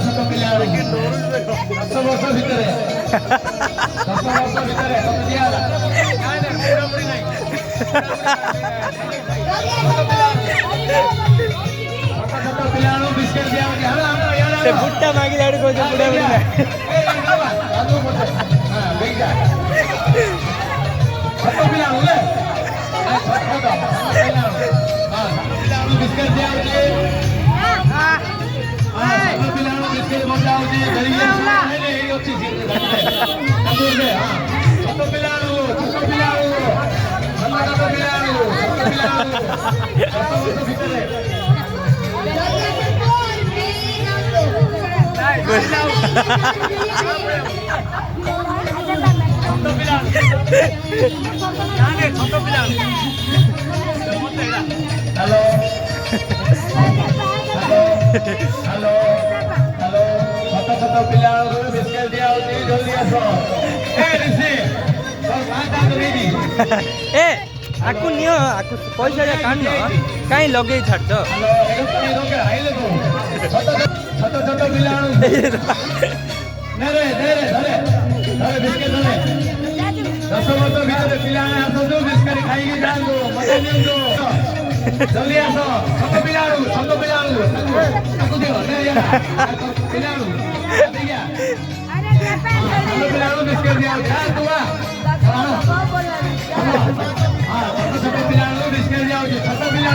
ଛୋଟ ପିଲା 10 ବର୍ଷ ଭିତରେ 10 ବର୍ଷ ଭିତରେ ତତେ ଦିଆହେଲା ଛୋଟ ପିଲାଙ୍କୁ ବିସ୍କେଟ୍ ଦିଆହେଉଛି ସେ ବୁଟ୍ଟା ମାଗିଲା ଆଡୁ କହୁଛ ବୁଢା ବୁଢା ଛୋଟ ପିଲାଙ୍କୁ ବିସ୍କେଟ୍ ଦିଆହେଉଛି ଛୋଟ ପିଲାଙ୍କୁ ବିସ୍କେଟ୍ ବଣ୍ଟା ହଉଛି ଛୋଟ ପିଲାଙ୍କୁ ଛୋଟ ପିଲାଙ୍କୁ ଭିତରେ हेलो हेलो हेलो छोट छोट पिला बिस्केट दिया जल्दी आस ए आकु नियो आकु पैसा जा काढ काई लगे छाड़ छोट छोट पिला बिस्केट 10 वर्ष भितर पिला आसतु बिस्केट खाई जातु मजा नियंतु जल्दी आस छोट पिला दियो पिला बिस्केट दिया तू छोट पिला बिस्केट दिया छोट पिला बिस्केट दिया छोट पिला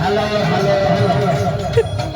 हेलो हेलो